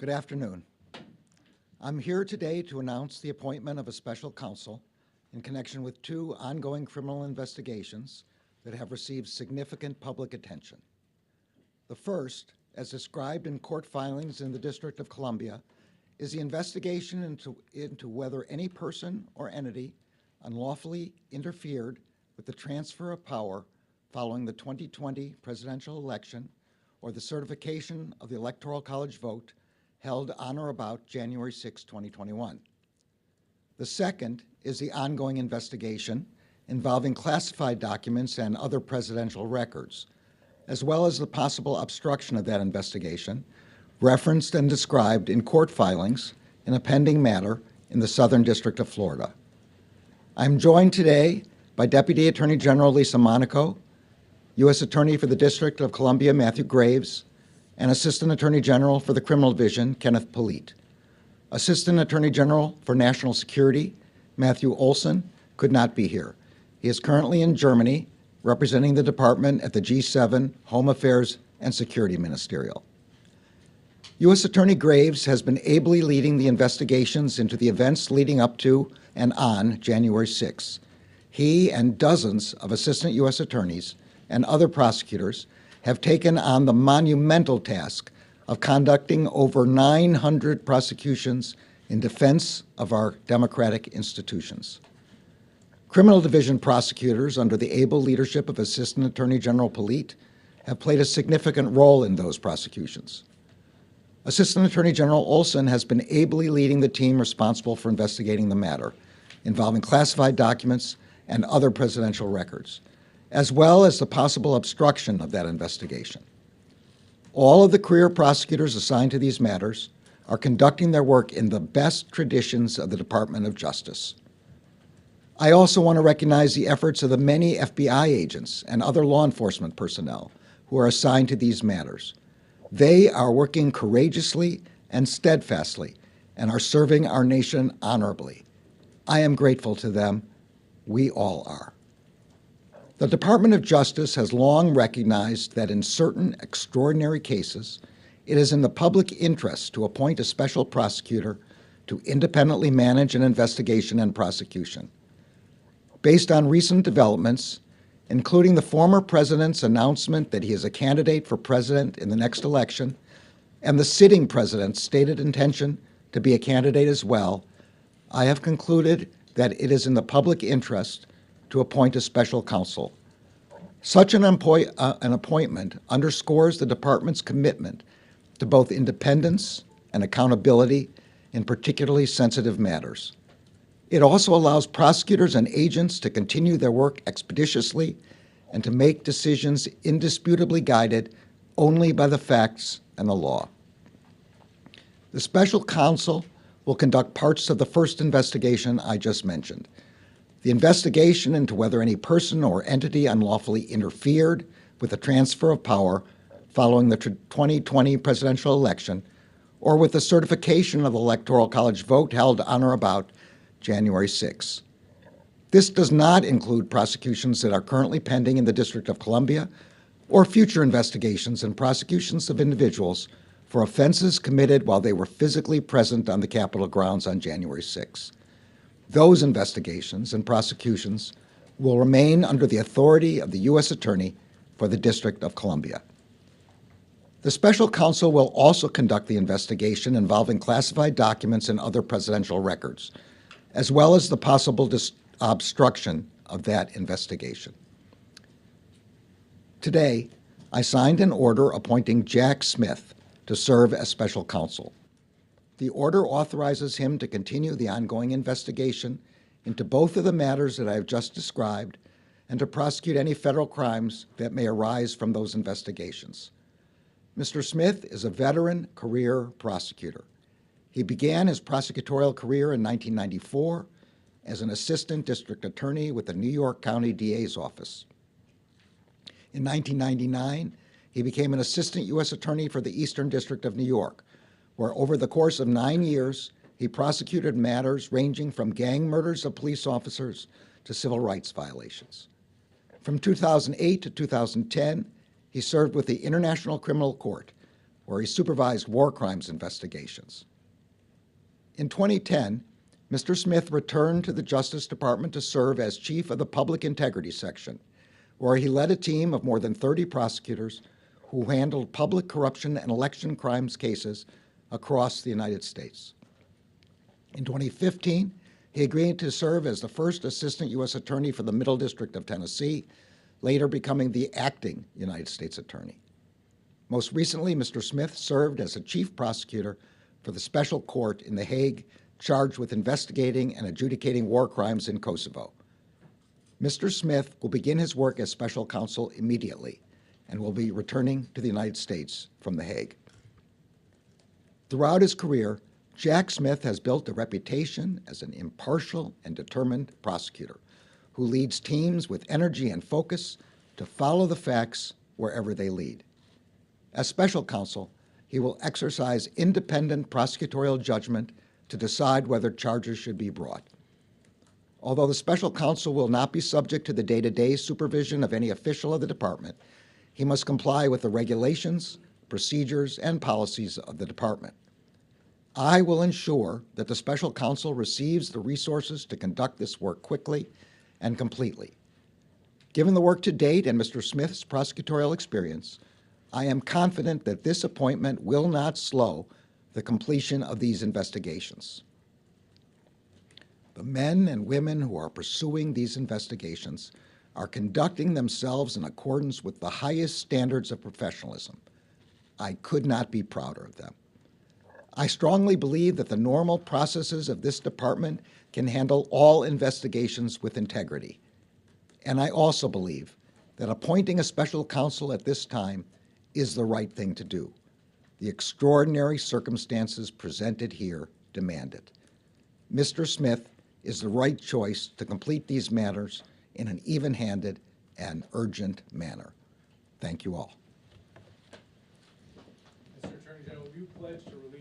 Good afternoon. I'm here today to announce the appointment of a special counsel in connection with two ongoing criminal investigations that have received significant public attention. The first, as described in court filings in the District of Columbia, is the investigation into whether any person or entity unlawfully interfered with the transfer of power following the 2020 presidential election or the certification of the Electoral College vote held on or about January 6, 2021. The second is the ongoing investigation involving classified documents and other presidential records, as well as the possible obstruction of that investigation, referenced and described in court filings in a pending matter in the Southern District of Florida. I'm joined today by Deputy Attorney General Lisa Monaco, U.S. Attorney for the District of Columbia Matthew Graves, and Assistant Attorney General for the Criminal Division Kenneth Polite. Assistant Attorney General for National Security Matthew Olson could not be here. He is currently in Germany representing the department at the G7 Home Affairs and Security Ministerial. U.S. Attorney Graves has been ably leading the investigations into the events leading up to and on January 6. He and dozens of assistant U.S. attorneys and other prosecutors have taken on the monumental task of conducting over 900 prosecutions in defense of our democratic institutions. Criminal Division prosecutors, under the able leadership of Assistant Attorney General Polite, have played a significant role in those prosecutions. Assistant Attorney General Olson has been ably leading the team responsible for investigating the matter, involving classified documents and other presidential records, as well as the possible obstruction of that investigation. All of the career prosecutors assigned to these matters are conducting their work in the best traditions of the Department of Justice. I also want to recognize the efforts of the many FBI agents and other law enforcement personnel who are assigned to these matters. They are working courageously and steadfastly and are serving our nation honorably. I am grateful to them. We all are. The Department of Justice has long recognized that in certain extraordinary cases, it is in the public interest to appoint a special prosecutor to independently manage an investigation and prosecution. Based on recent developments, including the former president's announcement that he is a candidate for president in the next election, and the sitting president's stated intention to be a candidate as well, I have concluded that it is in the public interest to appoint a special counsel. Such an appointment underscores the department's commitment to both independence and accountability in particularly sensitive matters. It also allows prosecutors and agents to continue their work expeditiously and to make decisions indisputably guided only by the facts and the law. The special counsel will conduct parts of the first investigation I just mentioned. The investigation into whether any person or entity unlawfully interfered with the transfer of power following the 2020 presidential election or with the certification of the Electoral College vote held on or about January 6. This does not include prosecutions that are currently pending in the District of Columbia or future investigations and prosecutions of individuals for offenses committed while they were physically present on the Capitol grounds on January 6. Those investigations and prosecutions will remain under the authority of the U.S. Attorney for the District of Columbia. The special counsel will also conduct the investigation involving classified documents and other presidential records, as well as the possible obstruction of that investigation. Today, I signed an order appointing Jack Smith to serve as special counsel. The order authorizes him to continue the ongoing investigation into both of the matters that I have just described and to prosecute any federal crimes that may arise from those investigations. Mr. Smith is a veteran career prosecutor. He began his prosecutorial career in 1994 as an assistant district attorney with the New York County DA's office. In 1999, he became an assistant U.S. attorney for the Eastern District of New York, where over the course of 9 years, he prosecuted matters ranging from gang murders of police officers to civil rights violations. From 2008 to 2010, he served with the International Criminal Court, where he supervised war crimes investigations. In 2010, Mr. Smith returned to the Justice Department to serve as chief of the Public Integrity Section, where he led a team of more than 30 prosecutors who handled public corruption and election crimes cases across the United States. In 2015, he agreed to serve as the first Assistant U.S. Attorney for the Middle District of Tennessee, later becoming the acting United States Attorney. Most recently, Mr. Smith served as a chief prosecutor for the Special Court in The Hague, charged with investigating and adjudicating war crimes in Kosovo. Mr. Smith will begin his work as special counsel immediately and will be returning to the United States from The Hague. Throughout his career, Jack Smith has built a reputation as an impartial and determined prosecutor who leads teams with energy and focus to follow the facts wherever they lead. As special counsel, he will exercise independent prosecutorial judgment to decide whether charges should be brought. Although the special counsel will not be subject to the day-to-day supervision of any official of the department, he must comply with the regulations, procedures, and policies of the department. I will ensure that the special counsel receives the resources to conduct this work quickly and completely. Given the work to date and Mr. Smith's prosecutorial experience, I am confident that this appointment will not slow the completion of these investigations. The men and women who are pursuing these investigations are conducting themselves in accordance with the highest standards of professionalism. I could not be prouder of them. I strongly believe that the normal processes of this department can handle all investigations with integrity. And I also believe that appointing a special counsel at this time is the right thing to do. The extraordinary circumstances presented here demand it. Mr. Smith is the right choice to complete these matters in an even-handed and urgent manner. Thank you all. Mr. Attorney General, will you pledge to